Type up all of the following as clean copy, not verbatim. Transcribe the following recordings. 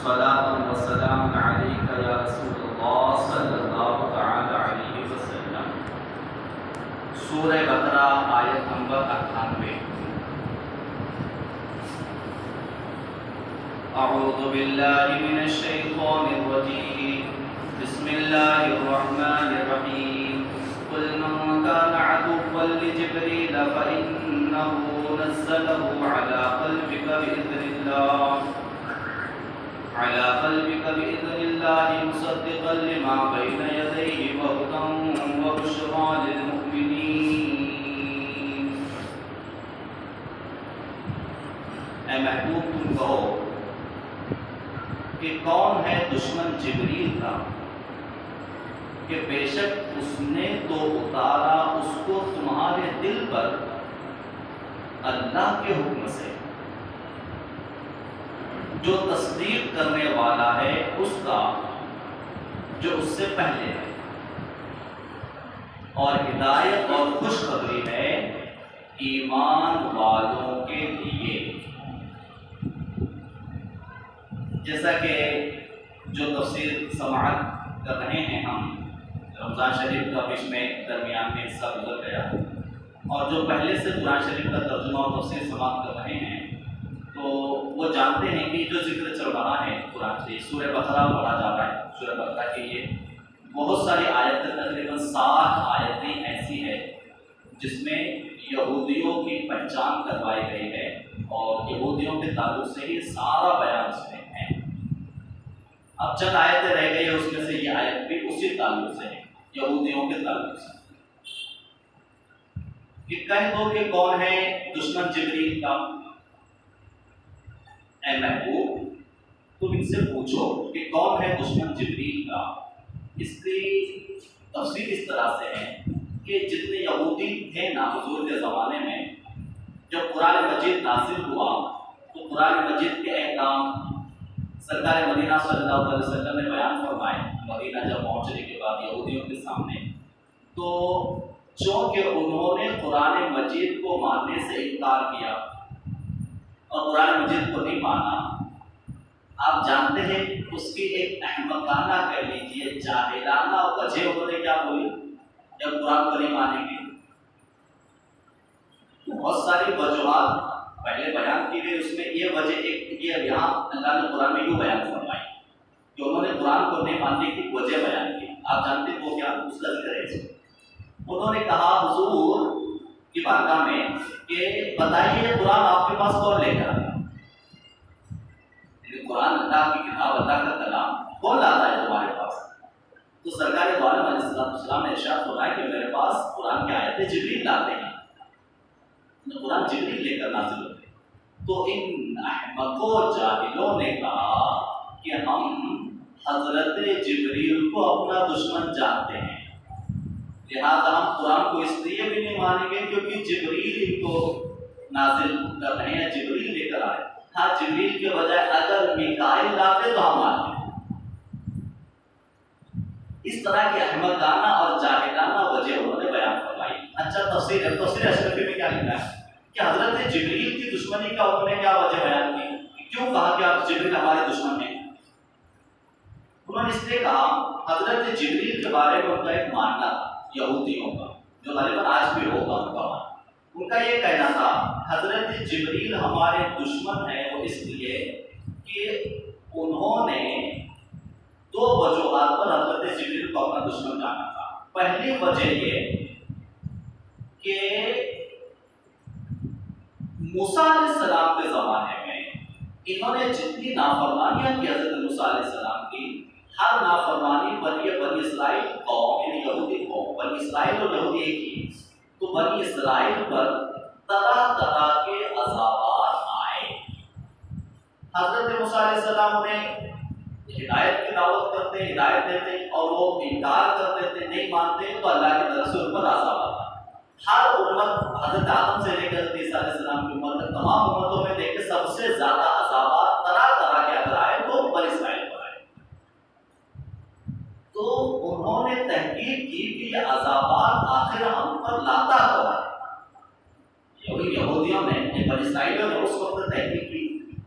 صلاة والسلام عليك يا رسول الله صلی اللہ تعالی علیہ وسلم۔ سورہ بقرہ آیت نمبر 98۔ اعوذ باللہ من الشیطان الرجیم، بسم اللہ الرحمن الرحیم۔ قل من كان عدوا لجبريل فإنه نزله على قلبك بإذن الله مصدقا لما بين يديه وهدى وبشرى للمؤمنين۔ اے محبوب تم کہو کہ کون ہے دشمن جبریل کا، کہ بے شک اس نے تو اتارا اس کو تمہارے دل پر اللہ کے حکم سے، جو تصدیق کرنے والا ہے اس کا جو اس سے پہلے ہے، اور ہدایت اور خوشخبری ہے ایمان والوں کے لیے۔ جیسا کہ جو تفسیر سماعت کر رہے ہیں ہم، رمضان شریف کا بیچ میں درمیان میں حصہ گزر گیا، اور جو پہلے سے قرآن شریف کا ترجمہ اور تفسیر سماعت کر رہے ہیں تو وہ جانتے ہیں کہ جو ذکر چل رہا ہے قرآن شریف، سورہ بقرہ پڑھا جا رہا ہے۔ سورہ بقرہ کی یہ بہت ساری آیتیں، تقریباً 60 آیتیں ایسی ہے جس میں یہودیوں کی پہچان کروائی گئی ہے، اور یہودیوں کے تعلق سے ہی سارا بیان اس میں ہے۔ اب چند آیتیں رہ گئی ہیں، اس میں سے یہ آیت بھی اسی تعلق سے ہے، یہودیوں کے تعلق سے، کہ کہہ دو کہ کون ہے دشمن جبریل کا۔ اے محبوب تم ان سے پوچھو کہ کون ہے دشمن جبریل کا۔ اس کی تفسیر اس طرح سے ہے کہ جتنے یہودی تھے نا حضور کے زمانے میں، جب قرآن مجید نازل ہوا تو قرآن مجید کے احکام سرکار مدینہ صلی اللہ علیہ وسلم نے بیان فرمائے۔ مدینہ جب پہنچنے کے بعد یہودیوں کے سامنے، تو چونکہ انہوں نے قرآن مجید کو ماننے سے انکار کیا اور قرآن مجید کو نہیں مانا، آپ جانتے ہیں اس کی ایک احمقانہ کہہ لیجیے جاہلانہ وجہ انہوں نے کیا بولی جب قرآن کو نہیں مانیں گے۔ بہت ساری وجوہات پہلے بیان کی گئی، اس میں یہ وجہ ایک یہ یہاں اللہ نے قرآن میں یوں بیان فرمائی کہ انہوں نے قرآن کو نہیں ماننے کی وجہ بیان کی۔ آپ جانتے ہیں وہ کیا، اس کا ذکر ہے۔ انہوں نے کہا حضور کی بارگاہ میں کہ بتائیے قرآن آپ کے پاس کون لے کر آیا؟ قرآن اللہ کی کتاب، اللہ کا کلام کون لاتا ہے تمہارے پاس؟ تو سرکار دو عالم علیہ السلام نے ارشاد فرمایا کہ میرے پاس قرآن کی آیتیں جبریل لاتے ہیں، قرآن جبریل لے کر نازل ہوتے ہیں۔ تو ان احمقوں جاہلوں نے کہا کہ ہم حضرت جبریل کو اپنا دشمن جانتے ہیں، لہذا ہم قرآن کو اس لیے بھی نہیں مانیں گے کیونکہ جبریل ان کو نازل کر رہے ہیں، جبریل لے کر آئے۔ ہاں جبریل کے بجائے اگر میکائیل لاتے تو ہم مانتے۔ اس طرح کی احمقانہ اور جاہلانہ وجہ انہوں نے بیان فرمائی۔ اچھا تفسیر اشرفی میں کیا لکھا ہے کہ حضرت جبریل کی دشمنی کا انہوں نے کیا وجہ بیان کی، کیوں کہا کہ آپ جبریل ہمارے دشمن ہیں؟ انہوں نے اس لیے کہا حضرت جبریل کے بارے میں ان کا ایک ماننا تھا یہودیوں کا، جو غالباً آج بھی ہوگا ان کا ماننا۔ ان کا یہ کہنا تھا حضرت جبریل ہمارے دشمن ہے، وہ اس لیے کہ انہوں نے دو وجوہات پر حضرت جبریل کو اپنا دشمن جانا تھا۔ پہلی وجہ یہ کہ موسیٰ علیہ السلام کے زمانے میں انہوں نے جتنی نافرمانیاں کی حضرت موسیٰ علیہ السلام کی، ہر نافرمانی پر یہ بنی اسرائیل قوم یعنی یہودی قوم، بنی اسرائیل اور یہودی ایک ہی، تو بنی اسرائیل پر طرح طرح کے عذابات آئے۔ حضرت موسیٰ علیہ السلام انہیں ہدایت کی دعوت کرتے، ہدایت دیتے اور وہ انکار کرتے تھے، نہیں مانتے، تو اللہ کی طرف سے ان پر عذاب آتا۔ ہر امت حضرت آدم سے لے کر حضرت عیسیٰ علیہ السلام کی امت تک تمام امتوں میں دیکھ کے سب سے زیادہ عذابات طرح طرح کے اگر آئے تو بنی اسرائیل پر آئے۔ تو انہوں نے تحقیق کی کہ یہ عذابات آخر ہم پر لاتا کون ہے؟ یہودیوں نے بنی اسرائیلیوں نے اس وقت تحقیق کی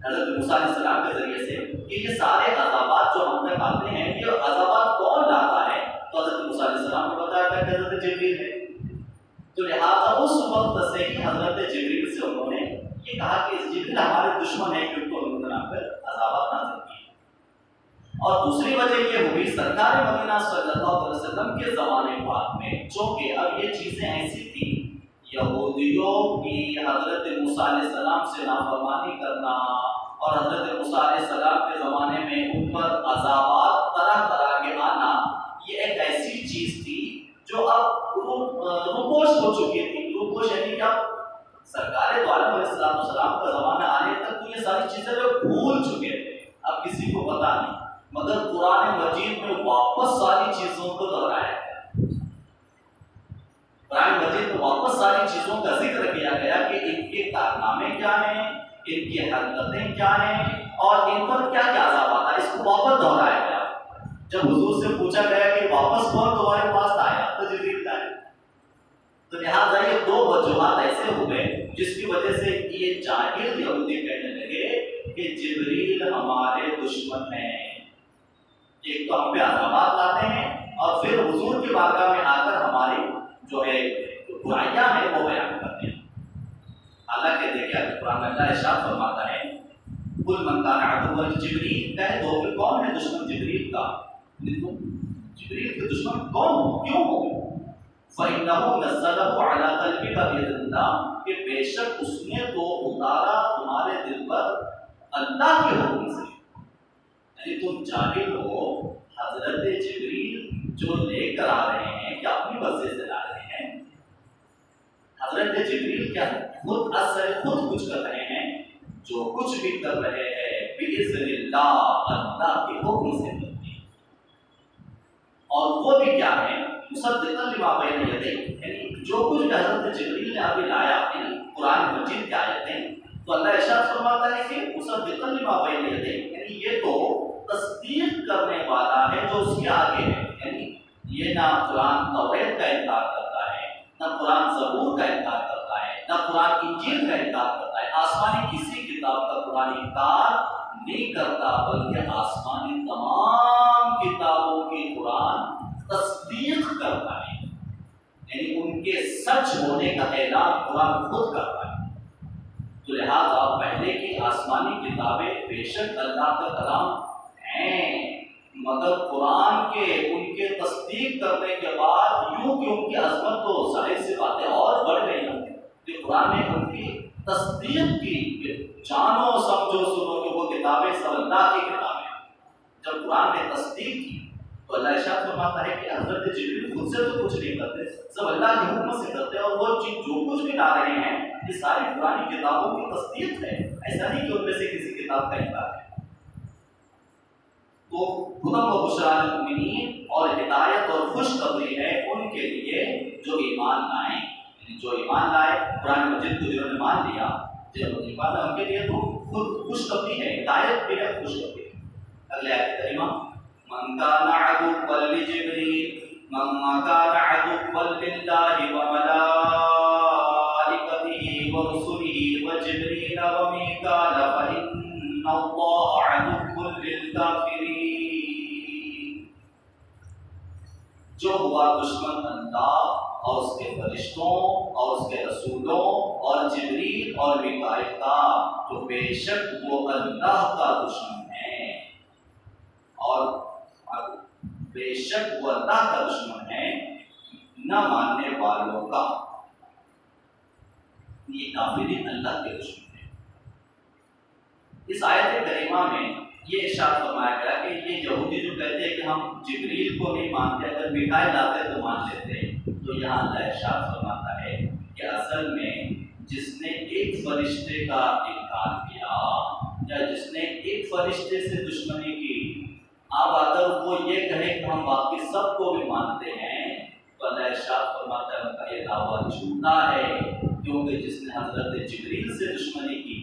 حضرت موسیٰ علیہ السلام کے ذریعے سے کہ کہ یہ سارے عذابات جو ہم تک آتے ہیں یہ عذابات کون لاتا ہے؟ تو حضرت موسیٰ علیہ السلام نے بتایا تھا کہ حضرت جبریل ہے. تو لہٰذا اس وقت سے ہی حضرت جبریل سے انہوں نے یہ کہا کہ جبریل ہمارے دشمن ہیں کہ ان کو بنا کر عذابات نازل کیے. اور دوسری وجہ یہ ہوئی سرکار مدینہ صلی اللہ علیہ وسلم کے زمانے پاک میں، چونکہ اب یہ چیزیں ایسی تھیں، یہودیوں کی حضرت موسیٰ علیہ السلام سے نافرمانی کرنا اور حضرت موسیٰ علیہ السلام کے زمانے میں ان پر عذابات طرح طرح کے آنا، یہ ایک ایسی چیز تھی جو اب روپوش ہو چکی تھی. روپوش یعنی کہ اب سرکار دو عالم علیہ السلام کا زمانہ آنے تک تو یہ ساری چیزیں لوگ بھول چکے تھے، اب کسی کو پتا نہیں. مگر قرآن مجید میں واپس ساری چیزوں کو دہرایا گیا. قرآن مجید میں واپس ساری چیزوں کا ذکر کیا گیا کہ ان کے کارنامے کیا ہیں، ان کی حرکتیں کیا ہیں اور ان پر کیا کیا عذاب آتا ہے. اس کو واپس دہرایا گیا. جب حضور سے پوچھا گیا کہ واپس کون تمہارے پاس آیا تو جبریل آیا. تو لہٰذا یہ دو وجوہات ایسے ہوئے جس کی وجہ سے یہ جاہل یہودی کہنے لگے کہ جبریل ہمارے دشمن ہیں. ایک تو ہم پہ عذابات لاتے ہیں اور پھر حضور کی بارگاہ میں آ کر ہماری جو ہے برائیاں ہیں وہ بیان کرتے ہیں. حالانکہ دیکھیں قرآن میں اللہ ارشاد فرماتا ہے قل من کان عدوا لجبریل، کہہ دو کہ کون ہے دشمن جبریل کا. جبریل کے دشمن کون ہو، کیوں ہو؟ فَإِنَّهُ نَزَّلَهُ عَلَىٰ قَلْبِكَ بِإِذْنِ اللَّهِ، کہ بے شک اس نے تو اتارا تمہارے دل پر اللہ کے حکم سے. یعنی تم جاہل ہو، حضرت جبریل جو لے کر آ رہے ہیں کیا اپنی مرضی سے لا رہے ہیں؟ حضرت جبریل کیا خود اثر خود کچھ کر رہے ہیں؟ جو کچھ بھی کر رہے ہیں بِإِذْنِ اللَّهِ، اللہ کے حکم سے کرتے ہیں. اور وہ بھی کیا ہے؟ مصدقا لما بین یدیہ، یعنی جو کچھ بھی حضرت جبریل نے ابھی لایا یعنی قرآن مجید کی آیتیں، تو اللہ ارشاد فرماتا ہے کہ مصدقا لما بین یدیہ، یعنی یہ تو تصدیق کرنے والا ہے جو اس کے آگے ہے. یعنی یہ نہ قرآن توریت کا انکار کرتا ہے، نہ قرآن زبور کا انکار کرتا ہے، نہ قرآن انجیل کا انکار کرتا ہے. آسمانی کسی کتاب کا قرآن انکار نہیں کرتا، بلکہ آسمانی تمام کتابوں کی قرآن تصدیق کرتا ہے. یعنی ان کے سچ ہونے کا اعلان قرآن خود کرتا ہے. تو لہٰذا پہلے کی آسمانی کتابیں بے شک اللہ کا کلام ہیں، مگر قرآن کے ان کے تصدیق کرنے کے بعد یوں کہ ان کی عظمت تو ظاہر سی باتیں اور بڑھ گئی ہیں کہ قرآن نے ان کی تصدیق کی کہ جانو سمجھو سنو کہ وہ کتابیں سب اللہ کی کتابیں ہیں. جب قرآن نے تصدیق کی تو اللہ ارشاد فرماتا ہے کہ حضرت جبریل خود سے تو کچھ نہیں کرتے، سب اللہ کے حکم سے کرتے ہیں. اور وہ چیز جو کچھ بھی لا رہے ہیں یہ ساری پرانی کتابوں کی تصدیق ہے، ایسا نہیں کہ ان میں سے کسی کتاب کا انکار ہے. تو ہدی و بشریٰ للمؤمنین، اور ہدایت اور خوشخبری ہے ان کے لیے جو ایمان لائیں. یعنی جو ایمان لائے قرآن مجید کو جنہوں نے مان لیا، جب ایمان لائے ان کے لیے تو خوشخبری ہے، ہدایت بھی ہے، خوشخبری ہے. اگلے آیت کریمہ من کان عدوا لجبریل من کان عدوا للہ وملائکتہ ورسلہ وجبریل ومیکال فإن اللہ عدو للکافرین. جو ہوا دشمن اللہ اور اس کے فرشتوں اور اس کے رسولوں اور جبریل اور میکائیل کا، تو بے شک وہ اللہ کا دشمن ہے. اور بے شک وہ اللہ کا دشمن ہے نہ ماننے والوں کا. یہ کافرین اللہ کے دشمن ہیں. اس آیت کریمہ میں یہ ارشاد فرمایا گیا کہ یہ یہودی جو کہتے ہیں کہ ہم جبریل کو نہیں مانتے، اگر میکائیل لاتے تو مان لیتے. تو یہاں اللہ ارشاد فرماتا ہے کہ اصل میں جس نے ایک فرشتے کا انکار کیا یا جس نے ایک فرشتے سے دشمنی کی، اب اگر وہ یہ کہے کہ ہم باقی سب کو بھی مانتے ہیں تو اللہ ارشاد فرماتا ہے ان کا یہ دعویٰ جھوٹا ہے. کیونکہ جس نے حضرت جبریل سے دشمنی کی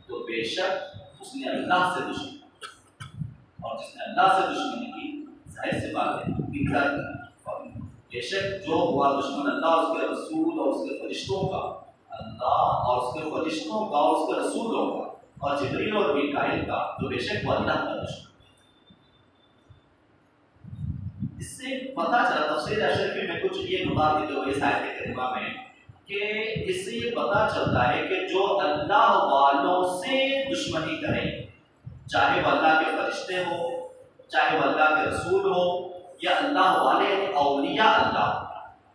تو بے شک اس نے اللہ سے دشمنی کی، اور جس نے اللہ سے دشمنی کی ظاہر سی بات ہے انکار کی. بے شک جو ہوا دشمن اللہ اور اس کے رسول اور اس کے فرشتوں کا، اللہ اور اس کے فرشتوں کا اور اس کے رسولوں کا، اور جبریل اور میکائیل کا تو بے شک وہ اللہ کا دشمن. اس سے پتہ چلا تفسیر اشرفی میں کچھ یہ بتا دیتے ہوئے اس آیت کریمہ میں کہ اس سے یہ پتہ چلتا ہے کہ جو اللہ والوں سے دشمنی کرے، چاہے وہ اللہ کے فرشتے ہو، چاہے وہ اللہ کے رسول ہو، یا اللہ والے اولیاء اللہ،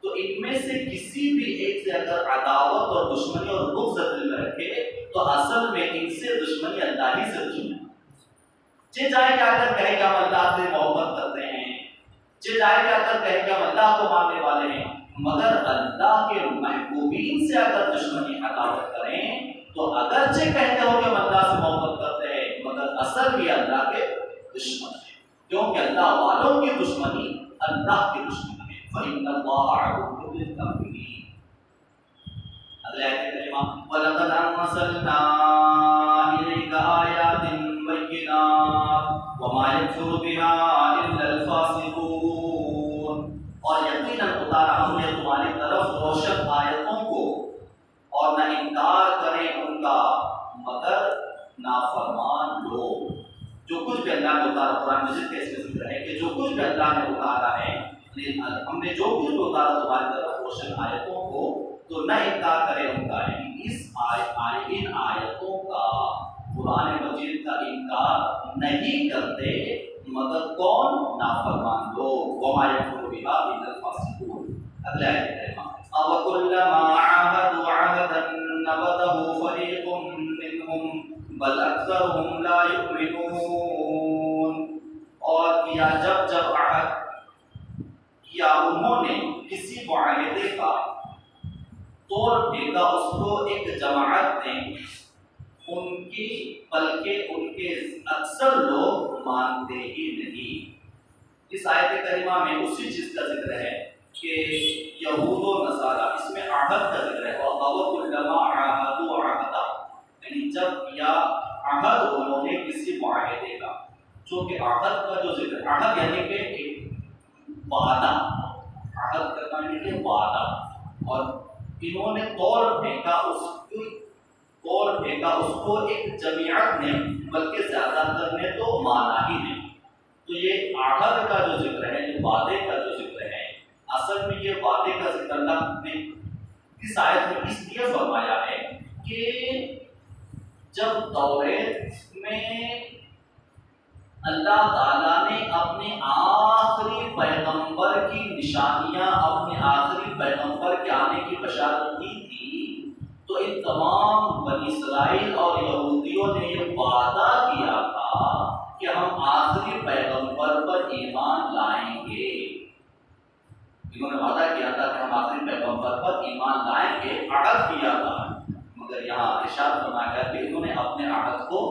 تو ان میں سے کسی بھی ایک سے اگر عداوت اور دشمنی اور بغض دل میں رکھے تو اصل میں ان سے دشمنی اللہ ہی سے دشمنی. چاہے کیا کر کہے کہ ہم اللہ سے محبت کرتے ہیں، چاہے کیا کر کہے کہ ہم اللہ کو ماننے والے ہیں، مگر اللہ کے محبوبین سے اگر دشمنی عداوت کریں تو اگرچہ کہتے ہو کہ ہم اللہ سے محبت کرتے ہیں مگر اصل بھی اللہ کے دشمن ہیں، کیونکہ اللہ والوں کی دشمنی اللہ کی دشمنی ہے. فَإِنَّ اللَّهَ عَدُوٌّ لِلْكَافِرِينَ. اگلے آیت کریمہ وَلَقَدْ أَنزَلْنَا إِلَيْكَ آيَاتٍ بَيِّنَاتٍ وَمَا يَكْفُرُ بِهَا إِلَّا الْفَاسِقُونَ. اور یقیناً اتارا ہم نے تمہاری طرف روشن آیتوں کو اور نہ انکار کریں ان کا مگر نافرمان لوگ. جو کچھ بھی اللہ نے اتارا، قرآن مجید کا اس میں ذکر ہے کہ جو کچھ بھی اللہ نے اتارا ہے، ہم نے جو کچھ بھی اتارا تمہاری طرف روشن آیتوں کو تو نہ انکار کرے ان کا. ان آیتوں کا قرآن مجید کا انکار نہیں کرتے مگر کون؟ نافرمان لوگ. وما يكفر بها الا الفاسقون. اگلا آیت کریمہ أَوَكُلَّمَا عَاهَدُوا عَهْدًا نَبَذَهُ فَرِيقٌ مِّنْهُمْ بَلْ أَكْثَرُهُمْ لَا يُؤْمِنُونَ. اور کیا جب عہد کیا انہوں نے کسی معاہدے کا توڑ پھینکا اس کو ایک جماعت نے ان کی، بلکہ ان کے اکثر لوگ مانتے ہی نہیں. اس آیت کریمہ میں اسی چیز کا ذکر ہے کہ یہود و نصارہ، اس میں عہد کا ذکر ہے. اور وَكُلَّمَا عَاهَدُوا عَهْدًا، یعنی جب یا عہد انہوں نے کسی معاہدے کا، چونکہ عہد کا جو ذکر، عہد یعنی کہ ایک وعدہ، عہد کا یعنی کہ وعدہ، اور انہوں نے توڑ پھینکا اس کو ایک جماعت نے، بلکہ زیادہ تر نے تو مانا ہی نہیں. تو یہ عہد کا جو ذکر ہے، یہ وعدے کا جو ذکر ہے، اصل میں یہ وعدے کا ذکر اللہ نے اس آیت میں اس لیے فرمایا ہے کہ جب توریت میں اللہ تعالیٰ نے اپنے آخری پیغمبر کی نشانیاں، اپنے آخری پیغمبر کے آنے کی بشارت دی تھی، تو ان تمام بنی اسرائیل اور یہودیوں نے یہ وعدہ کیا تھا کہ ہم آخری پیغمبر پر ایمان لائیں گے. انہوں نے وعدہ کیا تھا کہ ہم آخری پیغمبر پر ایمان لائیں گے، عہد کیا تھا. مگر یہاں ارشاد فرمایا گیا کہ انہوں نے اپنے عہد کو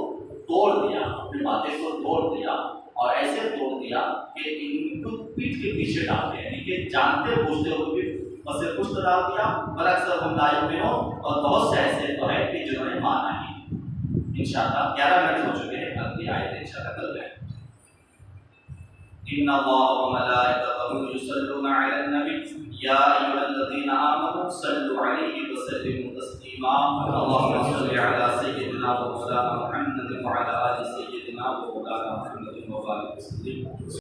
توڑ دیا، اپنی باتیں کو توڑ دیا، اور ایسے توڑ دیا کہ ان کو پیٹھ کے پیچھے ڈال دیا، یعنی کہ جانتے بوجھتے ہوئے بھی بس کچھ تو ڈال دیا. بل اکثر ہم لا یؤمنون، اور بہت سے ایسے تو ہے کہ جنہوں نے مانا ہی. انشاءاللہ 11 منٹ ہو چکے ہیں، اگلی آیت انشاءاللہ کل ہے. ان اللہ وملائکتہ یصلون علی النبی یا ایھا الذین آمنوا صلوا علیہ وسلموا تسلیما. اللهم صل علی سیدنا و مولانا محمد وعلی آل سیدنا و مولانا محمد وبارک وسلم.